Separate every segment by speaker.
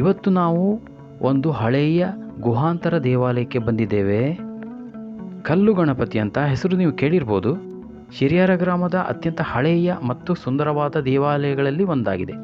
Speaker 1: ಇವತ್ತು ನಾವು ಒಂದು ಹಳೆಯ ಗುಹಾಂತರ ದೇವಾಲಯಕ್ಕೆ ಬಂದಿದ್ದೇವೆ. ಕಲ್ಲು ಗಣಪತಿ ಅಂತ ಹೆಸರು ನೀವು ಕೇಳಿರ್ಬೋದು. ಶಿರಿಯಾರ ಗ್ರಾಮದ ಅತ್ಯಂತ ಹಳೆಯ ಮತ್ತು ಸುಂದರವಾದ ದೇವಾಲಯಗಳಲ್ಲಿ ಒಂದಾಗಿದೆ.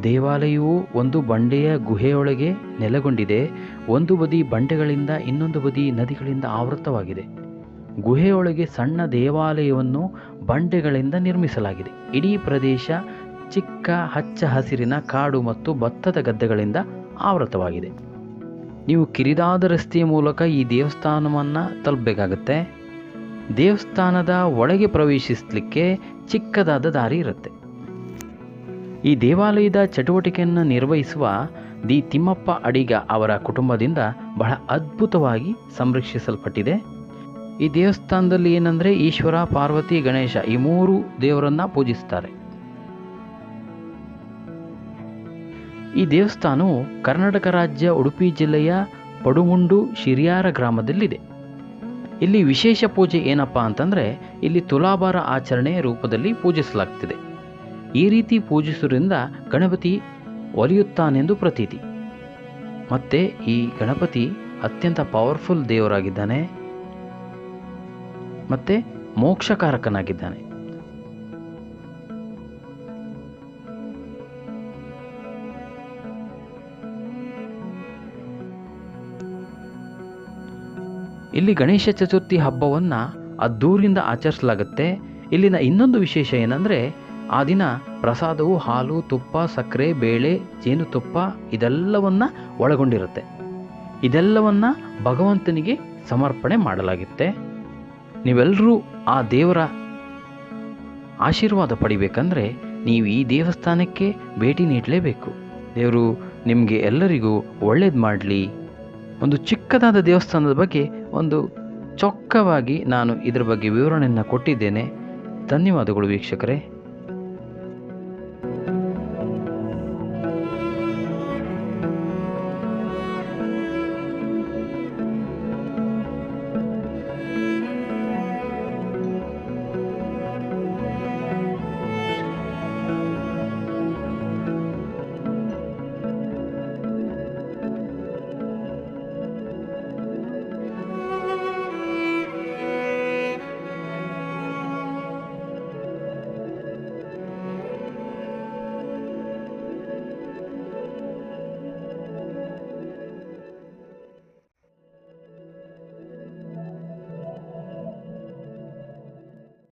Speaker 1: ದೇವಾಲಯವು ಒಂದು ಬಂಡೆಯ ಗುಹೆಯೊಳಗೆ ನೆಲೆಗೊಂಡಿದೆ. ಒಂದು ಬದಿ ಬಂಡೆಗಳಿಂದ, ಇನ್ನೊಂದು ಬದಿ ನದಿಗಳಿಂದ ಆವೃತವಾಗಿದೆ. ಗುಹೆಯೊಳಗೆ ಸಣ್ಣ ದೇವಾಲಯವನ್ನು ಬಂಡೆಗಳಿಂದ ನಿರ್ಮಿಸಲಾಗಿದೆ. ಇಡೀ ಪ್ರದೇಶ ಚಿಕ್ಕ ಹಚ್ಚ ಹಸಿರಿನ ಕಾಡು ಮತ್ತು ಭತ್ತದ ಗದ್ದೆಗಳಿಂದ ಆವೃತವಾಗಿದೆ. ನೀವು ಕಿರಿದಾದ ರಸ್ತೆಯ ಮೂಲಕ ಈ ದೇವಸ್ಥಾನವನ್ನು ತಲುಪಬೇಕಾಗತ್ತೆ. ದೇವಸ್ಥಾನದ ಒಳಗೆ ಪ್ರವೇಶಿಸಲಿಕ್ಕೆ ಚಿಕ್ಕದಾದ ದಾರಿ ಇರುತ್ತೆ. ಈ ದೇವಾಲಯದ ಚಟುವಟಿಕೆಯನ್ನು ನಿರ್ವಹಿಸುವ ದಿ ತಿಮ್ಮಪ್ಪ ಅಡಿಗ ಅವರ ಕುಟುಂಬದಿಂದ ಬಹಳ ಅದ್ಭುತವಾಗಿ ಸಂರಕ್ಷಿಸಲ್ಪಟ್ಟಿದೆ. ಈ ದೇವಸ್ಥಾನದಲ್ಲಿ ಏನಂದರೆ ಈಶ್ವರ, ಪಾರ್ವತಿ, ಗಣೇಶ ಈ 3 ದೇವರನ್ನ ಪೂಜಿಸ್ತಾರೆ. ಈ ದೇವಸ್ಥಾನವು ಕರ್ನಾಟಕ ರಾಜ್ಯ ಉಡುಪಿ ಜಿಲ್ಲೆಯ ಪಡುಮುಂಡು ಶಿರಿಯಾರ ಗ್ರಾಮದಲ್ಲಿದೆ. ಇಲ್ಲಿ ವಿಶೇಷ ಪೂಜೆ ಏನಪ್ಪ ಅಂತಂದರೆ ಇಲ್ಲಿ ತುಲಾಭಾರ ಆಚರಣೆ ರೂಪದಲ್ಲಿ ಪೂಜಿಸಲಾಗ್ತಿದೆ. ಈ ರೀತಿ ಪೂಜಿಸುವುದರಿಂದ ಗಣಪತಿ ಒಲಿಯುತ್ತಾನೆಂದು ಪ್ರತೀತಿ. ಮತ್ತು ಈ ಗಣಪತಿ ಅತ್ಯಂತ ಪವರ್ಫುಲ್ ದೇವರಾಗಿದ್ದಾನೆ ಮತ್ತು ಮೋಕ್ಷಕಾರಕನಾಗಿದ್ದಾನೆ. ಇಲ್ಲಿ ಗಣೇಶ ಚತುರ್ಥಿ ಹಬ್ಬವನ್ನು ಅದ್ದೂರಿಂದ ಆಚರಿಸಲಾಗುತ್ತೆ. ಇಲ್ಲಿನ ಇನ್ನೊಂದು ವಿಶೇಷ ಏನಂದರೆ ಆ ದಿನ ಪ್ರಸಾದವು ಹಾಲು, ತುಪ್ಪ, ಸಕ್ಕರೆ, ಬೇಳೆ, ಜೇನುತುಪ್ಪ ಇದೆಲ್ಲವನ್ನು ಒಳಗೊಂಡಿರುತ್ತೆ. ಇದೆಲ್ಲವನ್ನು ಭಗವಂತನಿಗೆ ಸಮರ್ಪಣೆ ಮಾಡಲಾಗುತ್ತೆ. ನೀವೆಲ್ಲರೂ ಆ ದೇವರ ಆಶೀರ್ವಾದ ಪಡಿಬೇಕಂದ್ರೆ ನೀವು ಈ ದೇವಸ್ಥಾನಕ್ಕೆ ಭೇಟಿ ನೀಡಲೇಬೇಕು. ದೇವರು ನಿಮಗೆ ಎಲ್ಲರಿಗೂ ಒಳ್ಳೇದು ಮಾಡಲಿ. ಒಂದು ಚಿಕ್ಕದಾದ ದೇವಸ್ಥಾನದ ಬಗ್ಗೆ ಒಂದು ಚೊಕ್ಕವಾಗಿ ನಾನು ಇದರ ಬಗ್ಗೆ ವಿವರಣೆಯನ್ನು ಕೊಟ್ಟಿದ್ದೇನೆ. ಧನ್ಯವಾದಗಳು ವೀಕ್ಷಕರೇ.